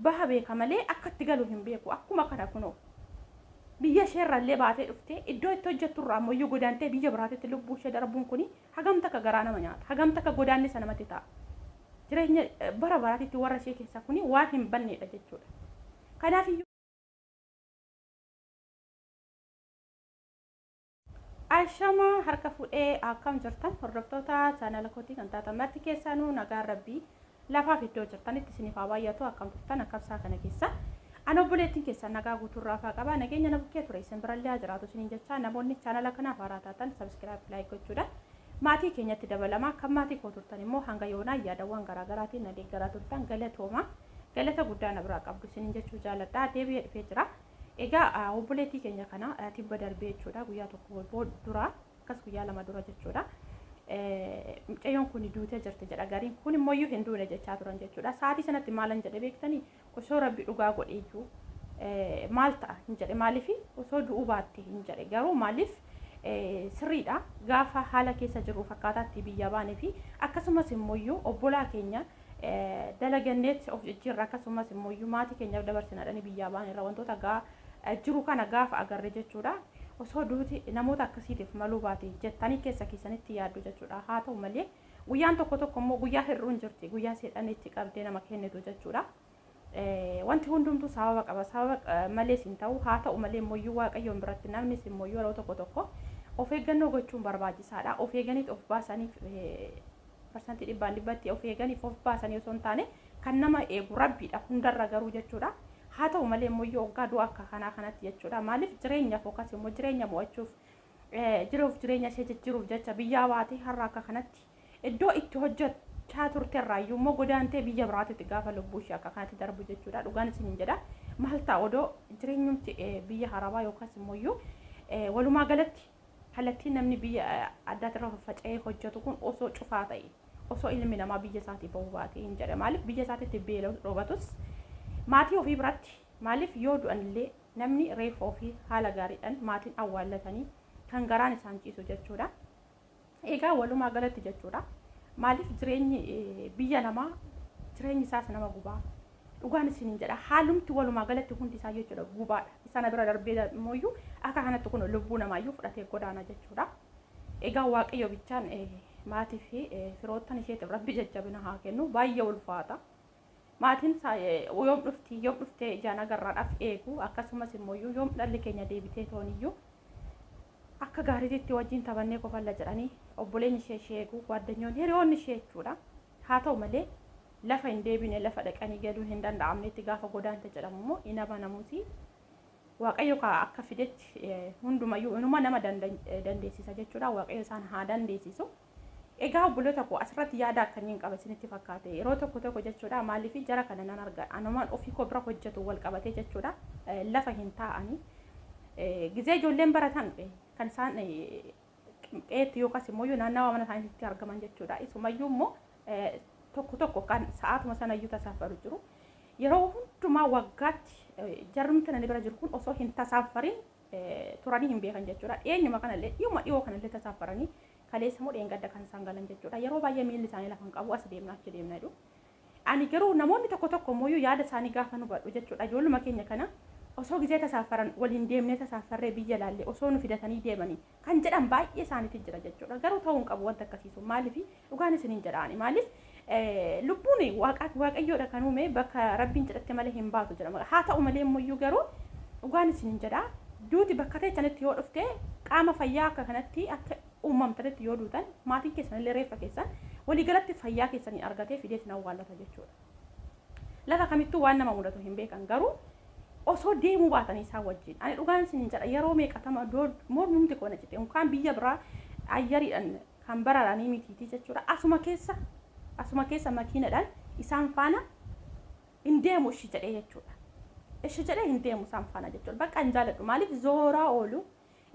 baha beeka malee akka itti galu hin beeku akkuma kana kunoo biyya sheerrallee baatee dhuftee iddoo itti hojjettu irraa ammoo godaantee biyya biraatitti lubbuu ishee darbuun kuni hagam takka garaa nama nyaata hagam takka godaanni sana namatti ta'a jireenya bara baraatitti warra ishee keessa kuni waan hin banneedha jechuudha kanaaf Ashama harka fuudhee akkam jirtan hordoftoota chaanala kootii kan taatan marti keessaanuu nagaan rabbii lafaaf iddoo jirtanitti isiniif haa baay'atu akkam turtan akkabsaa kana keessa ana obboleettiin keessa nagaa guutuurraa faa qaba nageenya na bukkee ture isin birallee jiraatu isiniin jecha namoonni chaanala kanaaf haaraa taatan sabskiraayib laayik gochuudhaan maatii keenyatti dabalamaa kan maatii koo turtan immoo hanga yoonaa yaadawwan garaagaraatiin na deeggaraa turtan galata guddaa na biraa qabdu isiniin jechuu jaalladha deebi'ee dhufee jira. Egaa obboleettii keenya kana tibba darbee jechuudha guyyaa tokko dura akkas guyyaa lama dura jechuudha mucayyoon kun duutee jirti jedha gariin kun immoo hin duune jechaa turan jechuudha sa'aatii sanatti maalan jedhe beektanii osoo rabbi dhugaa godhee jiru maal ta'a hin jedhe maaliif osoo du'uu baatte hin jedhe garuu maaliif sirriidha gaafa haala keessa jiru fakkaataatti biyya baanee fi akkasumas immoo obbolaa keenya dalaganneet of jijjiirra akkasumas immoo maatii keenyaaf dabarsinadhani biyya baanee irra wantoota jiru kana gaafa agarre jechuudha osoo duuti namoota akkasiitiif maluu baate jettanii keessa keessanitti yaaddu jechuudha haa ta'u malee guyyaan tokko immoo guyyaa hir'uun jirti guyyaa seedhanitti qabdee nama kennitu jechuudha wanti hundumtuu sababa qaba malee sin ta'u haa ta'u malee immoo waaqayyoon biratti namni sin immoo yeroo tokko of eeggannoo gochuun barbaachisaadha of eeganiif of baasaniif parsantii dhibbaan dhibbatti of eeganiif of baasanii osoo hin taane kan nama eegu rabbiidha hundarra garuu jechuudha haa ta'u malee immoo hoggaa du'a akka kanatti jechuudha maaliif jireenyaaf yookaas immoo jireenya mo'achuuf jireenya ishee jijjiiruuf jecha biyyaa baatee har'a akka kanatti iddoo itti hojjechaa turterraayyuu immoo godaantee biyya biraatitti gaafa lubbuu ishee akka kanatti darbu jechuudha dhugaan isiniin jedha maal ta'a odoo jireenyumti biyya harabaa yookaas immoo walumaa galatti kallattiin namni biyya addaatirra faffaca'ee hojjetu kun osoo cufaa ta'e osoo ilmi namaa biyya isaatii bahuu baatee hin jedhe maaliif biyya isaatitti beela dhobatus maatii ofii biratti maaliif yoo du'anillee namni reeffa ofii haala gaariidhaan maatiin awwaallatanii kan garaan isaan ciisu jechuudha egaa walumaa galatti jechuudha maaliif jireenyi biyya namaa jireenyi isaas nama gubaa dhugaan isiniin jedha haalumti walumaa galatti hundi isaa jechuudha gubaadha isaan bira darbee mooyyuu akka kanatti kun lubbuu namaayyuu fudhatee godaana jechuudha egaa waaqayyo bichaan maatii fi firoottan isheetiif rabbi jajjabina haa kennu baay'ee ulfaata maatiin yoom dhuftee ijaan agarraadhaaf eegu akkasumas immoo yoom dhalli keenya deebitee tooniyyuu akka gaariitti wajjin taphannee qofalla jedhanii obboleenyi ishee eegu gwaaddanyoonni hiriyoonni ishee jechuudha haa ta'u malee lafa hin deebine lafa dhaqanii galuu hin danda'amnetti gaafa godaante jedhamu immoo inaba namuuti waaqayyo akka fidetti hundumayyuu inuma nama dandeessisa jechuudha waaqayyo isaan haa dandeessisu egaa obboloota koo asirratti yaada akkamiin qaba isinitti fakkaate yeroo tokko jechuudha maaliif jara kana nan arga anumaan ofii koo bira hojjetu wal qabatee jechuudha lafa hin taa'anii gizee ijoolleen baratan kan isaan qeetti yookaas immoo naannawaa mana isaaniitti argaman jechuudha isumayyuu immoo tokko kan sa'aatuma sanayyuu tasaafaru jiru yeroo hundumaa waggaatti jarrumti nani bira jiru kun osoo hin tasaafarin turanii hin beekan jechuudha eenyuma kanallee dhiyoo kanallee tasaafaranii kaleessa moo dheengadda kan isaan galan jechuudha yeroo baay'ee miilli isaanii lafan qabu as deemna achi deemna jedhu ani garuu namoonni tokko immoo yaada isaanii gaafa nu badhu jechuudha ijoolluma keenya kana osoo gizee tasaafaran waliin deemnee tasaafarree biyya laalle osoo nu fidatanii deemanii kan jedhan baay'ee isaaniitti jira jechuudha garuu ta'uu hin qabu wanta akkasiisu maaliif dhugaan isiniin jedhaani maaliif lubbuun waaqayyoodha kan uume bakka rabbiin jedhatte malee hin baatu jedhama haa ta'u malee immoo garuu dhugaan isiniin jedha duuti bakka teessanitti yoo dhufte qaama fayyaa akka kanatti akka uumamtanitti yoo duutan maatiin keessanillee reeffa keessan waliigalatti fayyaa keessanii argatee fidee isin awwaallata jechuudha lafa kamittuu waan nama mudatu hin beekan garuu osoo deemuu baatanii isaa wajjin ani dhugaan isiniin jedha yeroo meeqatama mormumti koona jette yookaan biyya biraa ayyariidhaan kan bararanii mitiitii jechuudha asuma keessa makiinadhaan isaan faana hin deemu ishi jedhee jechuudha ishi jedhee hin deemu isaan faana jechuudha bakka hin jaaladhu maaliif zooraa oolu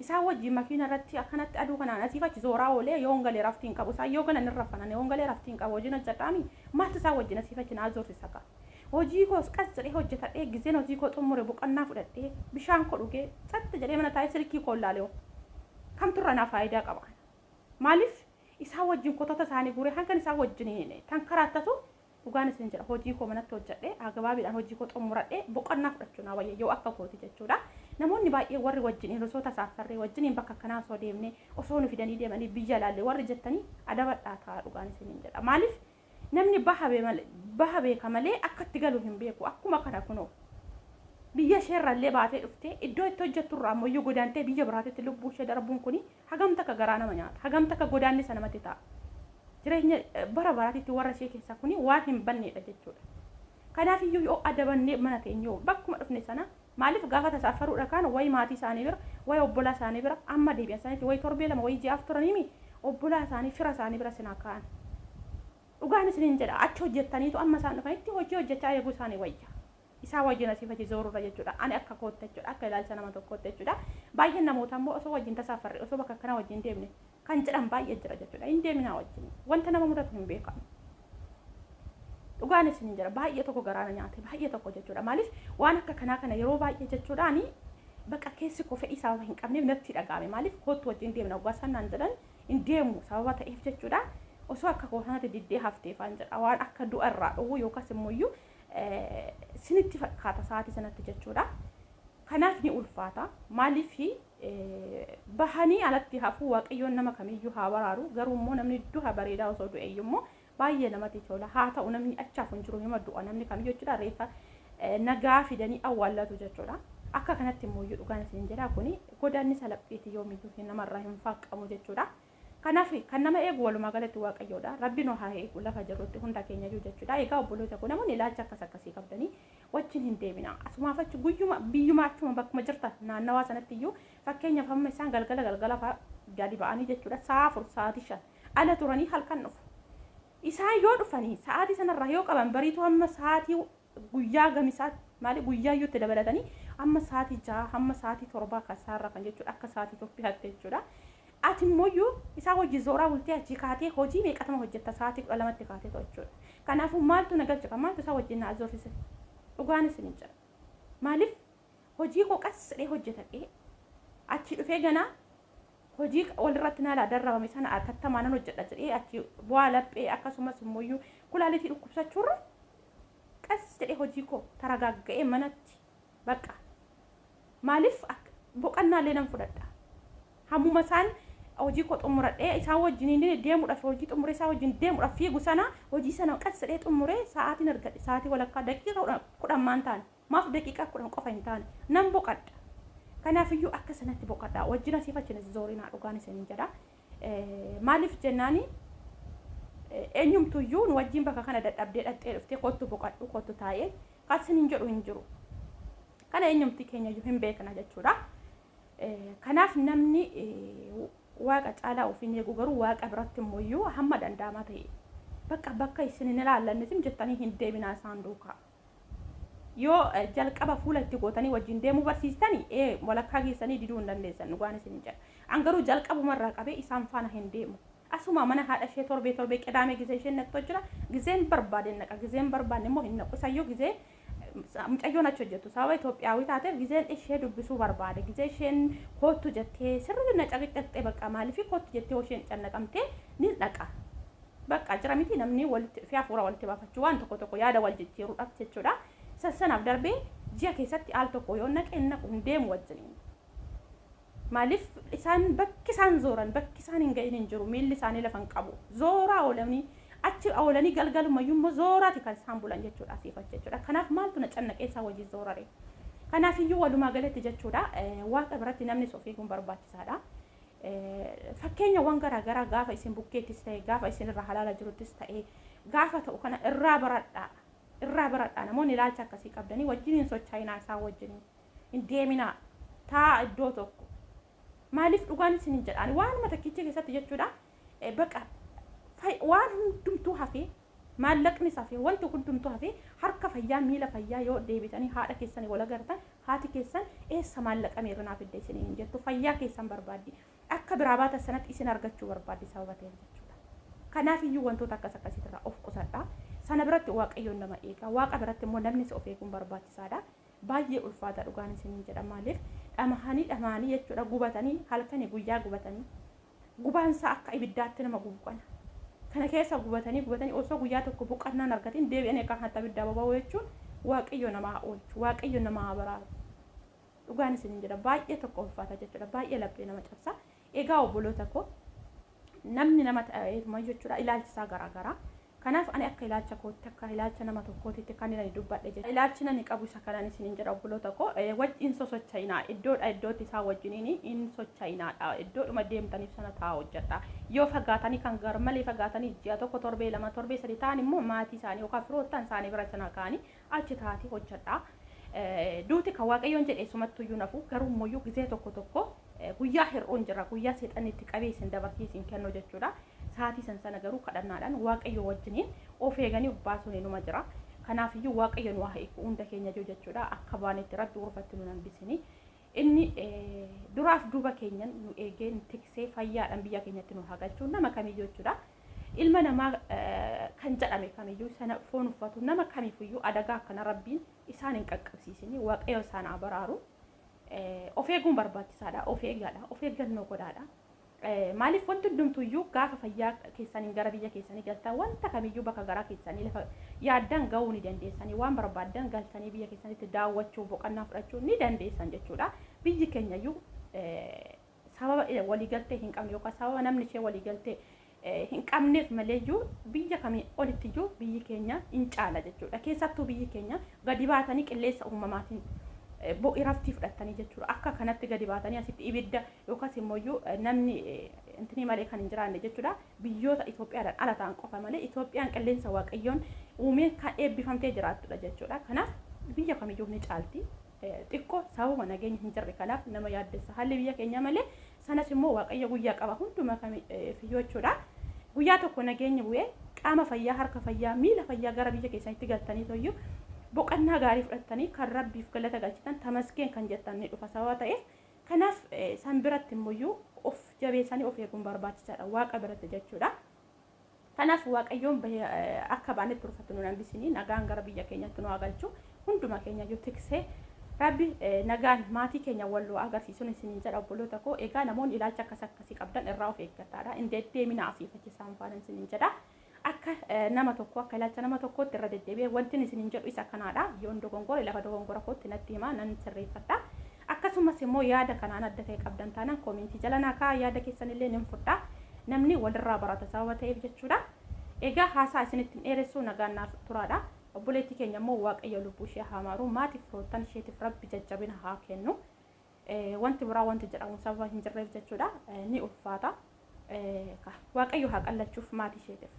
isaan wajjin makiina irratti akkanatti aduu kanaan asiif achi zooraa oolee yoo galee raftiin qabu isaan yoo galan irra fanan yoo galee raftiin qabu hojiin hojjetaami maaltu isaan wajjin asiif achi naa zoorsisa qaba hojii koos qas jedhee hojjetadhee gizeen hojii koo xumure boqonnaa fudhadhee bishaan koo dhugee satti jedhee mana taa'ee silkii koo laalee kamtu irra naa faayidaa qaba maaliif isaan wajjin kotota isaanii guree hankan isaan wajjin tan karaattatu dhugaan isin jedha hojii koo manatti hojjedhe agabaabiidhaan hojii koo xumuradhe boqonnaa fudhachuu naa wayya yoo akka kooti jechuudha. Namoonni baay'ee warri wajjiniin osoo tasaafarree wajjiniin bakka kanaa osoo deemnee osoo nu fidanii deemanii biyya laalle warri jettanii adabadhaa ta'a dhugaan isin jedha. Maaliif namni baha beeka malee akkatti galuu hin beeku akkuma kana kunoo biyya isheerrallee baatee dhuftee iddoo itti hojjetturraa ammoo godaantee biyya biraatitti lubbuu ishee darbuun kuni hagam takka garaa nama nyaata hagam takka godaanni sana namatti ta'a. Jireenya bara baraatitti warra ishee keessaa kuni waan hin banneedha jechuudha. Kanaaf iyyuu yoo adabannee mana teenyoo bakkuma dhufne sana maaliif gaafa tasaafaruudha kaan wayi maatii isaanii bira wayi obbolaa isaanii bira amma deebi'an sanitti wayi torbee lama wayi ji'aaf turaniimi obbolaa isaanii fira isaanii bira sinaa ka'an. Dhugaan isiniin jedha achi hojjettaniitu amma isaan dhufanitti hojii hojjechaa eeguu isaanii wayya. Isaa wajjin asiifate zoorurra jechuudha. Ani akka kootte jechuudha. Akka ilaalcha nama tokkootti jechuudha. Baay'een namoota immoo osoo wajjin tasaafarre osoo bakka kana wajjin deemne kan jedhan baay'ee jira jechuudha. Hin deeminaa wajjin. Wanta nama mudatu hin beekamu. Dhugaan isiniin jedha baay'ee tokko garaana nyaate baay'ee tokko jechuudha. Maaliif waan akka kanaa kana yeroo baay'ee jechuudhaani bakka keessi koo fedhii sababa hin qabneef natti dhagaame. Maaliif kootu wajjin deemna waggaa sanaan jedhan hin deemu sababa ta'eef jechuudha. Osoo akka koosanatti diddee hafteefaan jedha waan akka du'a irraa dhowwu yookaas immoo sinitti fakkaata sa'aatii sanatti jechuudha. Kanaaf ni ulfaata. Maaliif bahanii alatti hafuu waaqayyoon nama kamiyyuu haa baraaru garuu immoo namni du'a bareedaa osoo du'e immoo baay'ee namatti tola. Haa ta'u namni achaaf hin jiru hima du'a namni kamiyyuu jechuudha reeffa nagaa fidanii awwaallatu jechuudha. Akka kanatti immoo dhugaan isin jedha kuni godaanni salaphiiti yoomiyyuu namarraa hin faaqqamu jechuudha. Kanaaf kan nama eegu walumaa galatti waaqayyoodha. Rabbi nu haa eegu lafa jirrutti hunda keenya iyyuu jechuudha. Egaa obboloota kun namoonni ilaalcha akkasii qabdanii wajjin hin deemina. Asumaaf achi guyyuma biyyuma achuma bakkuma jirtan naannawaa sanatti iyyuu fakkeenyaaf amma isaan galgala fa'aa gadi ba'anii jechuudha. Sa'a 4 sa'aatii 5 ala turanii halkan dhufu. Isaan yoo dhufanii sa'aatii sanarraa yoo qaban bariitu amma sa'aatii guyyaa gamisaatti maali guyyaa iyyuutti dabalatanii amma sa'aatii 6 amma sa'aatii 7 kasaarra kan jechuudha akka sa'aatii Itoophiyaatti jechuudha. Ati immoo isaa hojii zooraa bultee achi kaatee hojii meeqatama hojjetta sa'aatii 12tti kaatee jechuudha. Kanaafuu maaltu na galcha maaltu isaa wajjin na azoofise dhugaan isin jira. Maaliif hojii koo qasdhee hojjetadhee achi dhufee ganaa hojii walirratti naala darrabame sana atattamaan hojjedha jedhee achi bu'aa laphee akkasumas immoo kulaalitii dhukkubsachuurra qasdhee hojii koo taragagga'ee manatti bakka maaliif boqonnaalee nan fudhadha. Hammuma isaan hojii koo xumuradhee isaan wajjin deemuudhaaf hojii xumuree isaa wajjin deemuudhaaf fiigu sana hojii sana qasdhee xumuree sa'aatiin argadhe sa'aatii walakkaa daqiiqa 10 maan taane maaf daqiiqa 10 qofa hin taane nan boqadha. Kanaaf iyyuu akka sanatti boqadha wajjin asii fachinas zoorinaa dhugaan isin jedha. Maaliif jennaani eenyumtu iyyuu nu wajjin bakka kana dadhabdee dhattee dhuftee kottu boqadhu kottu taa'ee qasin hin jedhu hin jiru. Kana eenyumti keenya iyyuu hin beekna jechuudha. Kanaaf namni waaqa caalaa ofiin eegu garuu waaqa biratti immoo hamma danda'amaa ta'e bakka isin hin ilaallannesim jettanii hin deebinaa isaan duukaa. Yoo jalqaba fuula itti gootanii wajjin deemuu barsiistanii walakkaa geessanii diduu hin dandeessan dhugaan isin jedha. An garuu jalqabumarraa qabee isaan faana hin deemu. Asuma mana haadha ishee torbee qidaamee gisee isheen naqxoo jira giseen barbaade naqa giseen barbaanne immoo hin naqu isayyoo gisee mucayyoon achi hojjettu sababa Itoophiyaawii taateef giseen ishee dubbisuu barbaade gisee isheen kootu jettee sirri na caqiqqaxxee bakka maaliif kootu jettee isheen cannaqamtee ni dhaqa. Bakka jira miti namni walitti fi hafuura walitti baafachuu waan tokko yaada wal jijjiiruudhaaf jechuudha. Sanaaf darbee ji'a keessatti al tokko yoo naqeen naqu hin deemu wajjiniin. Maaliif isaan bakki isaan zooran bakki isaan hin ga'in hin jiru miilli isaanii lafa hin qabu zooraa oolanii achi oolanii galgalumayyuu immoo zooraati kan isaan bulan jechuudha asiifach jechuudha. Kanaaf maaltu na cannaqee isaa wajjin zoorare. Kanaaf iyyuu walumaa galatti jechuudha waaqa biratti namni of eeguun barbaachisaadha. Fakkeenyawwan garaagaraa gaafa isin bukkeettis ta'e gaafa isin irra halaala jiruttis ta'e gaafa ta'u kana irraa baradhaa namoonni ilaalcha akkasii qabdanii wajjin hin sochaayinaa isaa wajjin hin deeminaa taa iddoo tokko. Maaliif dhugaan isin hin jedhaan waanuma takkicha keessatti jechuudha bakka waan hundumtuu hafee maallaqnis hafee wanti hundumtuu hafee harka fayyaa miila fayyaa yoo deebitanii haadha keessanii wal agartan haati keessan eessa maallaqamee irraa fidde isin hin jettu fayyaa keessan barbaaddi akka biraa baata sanatti isin argachuu barbaaddi sababa ta'eef jechuudha. Kanaaf iyyuu wantoota akkasiitirraa of qusadha. Sana biratti waaqayyoon nama eega waaqa biratti immoo namni of eeguun barbaachisaadha. Baay'ee ulfaata dhugaan isin jedha maaliif dhamaanii jechuudha gubatanii halkanii guyyaa gubatanii gubaansa akka ibiddaatti nama gubuqana. kana keessa gubatanii osoo guyyaa tokko boqonnaan argatiin deebi'anii akka hatta biddaa boba'uu jechuun waaqayyo namaa oolchu waaqayyo namaa baraaru dhugaan isin jedha baay'ee tokko ulfaata jechuudha baay'ee laphee nama cabsa egaa obboloota koo namni nama ta'eetuma jechuudha ilaalchisaa garaagaraa kanaaf ani akka ilaalcha kootti akka ilaalcha nama tokkootitti kan inni dubbadhe jechuudha ilaalchi namni qabu isa kanaan isin jedha obboloota koo wajjin sosochaayinaa iddoodha iddootti isaa wajjiniin in sochaayinaadha iddoodhuma deemtaniif sana taa'aa hojjedha yoo fagaatanii kan gar malee fagaatanii ji'a tokko torbee lama torbee sadii ta'an immoo maatii isaanii yookaan firoottan isaanii bira sana ka'anii achi taa'anii hojjedha duuti kan waaqayyoon jedhe sumattuu iyyuu nafu garuu immoo gizee tokko guyyaa hir'uun jira guyyaa seexanni itti qabee isin dabarsiisin kennu jechuudha saatii sana garuu kadhannaadhaan waaqayyo wajjiniin of eeganii baasuun inuma jira kanaaf iyyuu waaqayyo nu haa eegu hunda keenya jechuudha akka baanetti rabbi urfatti nu hambisini inni duraaf duuba keenyan nu eegee tiksee fayyaadhaan biyya keenyatti nu hagachuu nama kamiyyuu jechuudha ilma namaa kan jedhame kamiyyuu sana foon uffatu nama kamiifiyyuu adagaa akkana rabbiin isaan hin qaqqabsiisini waaqayyo isaan abaraaru of eeguun barbaachisaadha of eegaadha of eeggannoo godhaadha maaliif wanti hundumtuyyuu gaafa fayyaa keessanii gara biyya keessanii galtan wanta kamiyyuu bakka garaa keessanii lafa yaaddaan ga'uu ni dandeessanii waan barbaaddan galtanii biyya keessanitti daawwachuu boqonnaa fudhachuu ni dandeessan jechuudha biyyi keenyayyuu sababa waliigaltee hin qabne yookaan sababa namni ishee waliigaltee hin qabneef maleeyyuu biyya kamii olittiyyu biyyi keenya hin caala jechuudha keessattuu biyyi keenya gadi baatanii qilleensa uumamaatiin bo'iraftii fudhatanii jechuudha akka kanatti gadi baatanii asitti ibidda yookaas immoo namni intini malee kan hin jiraanne jechuudha biyyoota Itoophiyaadhaan ala ta'an qofa malee Itoophiyaan qilleensa waaqayyoon uumee kan eebbifamtee jiraattudha jechuudha kanaaf biyya kamiyyuu ni caalti xiqqoo sababa nageenya hin jirre kanaaf nama yaaddessa haalli biyya keenya malee sanas immoo waaqayyo guyyaa qaba hunduma kamiyyuu jechuudha guyyaa tokko nageenya bu'ee qaama fayyaa harka fayyaa miila fayyaa gara biyya keessanitti galtanii toyyuu boqonnaa gaarii fudhattanii kan rabbiif galata galchitan tamaskeen kan jettan ni dhufa sababa ta'eef kanaaf san biratti immoo of jabeessanii of eeguun barbaachisaadha waaqa biratti jechuudha kanaaf waaqayyoon akka baanetti turfatu nu hambisini nagaan gara biyya keenyatti nu agalchu hunduma keenya yoo tiksee rabbi nagaan maatii keenya walloo agarsiisuun isiniin jedha obboloota koo egaa namoonni ilaalcha akkasii qabdan irraa of eeggataadha in deddeemina asiifachiisaan faana isiniin jedha akka nama tokko akka ilaalcha nama tokkootti irra deddeebi'ee wanti isiniin jedhu isa kanaadha yoon dogongore lafa dogongora kootti natti himaa nan sirreeffadha akkasumas immoo yaada kanaan adda ta'e qabdan taanaan koomentii jala naa kaa'aa yaada keessanillee nin fudhaa namni walirraa barata sababa ta'eef jechuudha egaa haasaa isinitti dheeressuu nagaan naaf turaadha obboleettii keenya immoo waaqayyo lubbuu ishee haa maaru maatii firoottan isheetiif rabbi jajjabina haa kennu wanti biraa wanti jedhamu sababa hin jirreef jechuudha ni ulfaata waaqayyo haa qallachuuf maatii isheetiif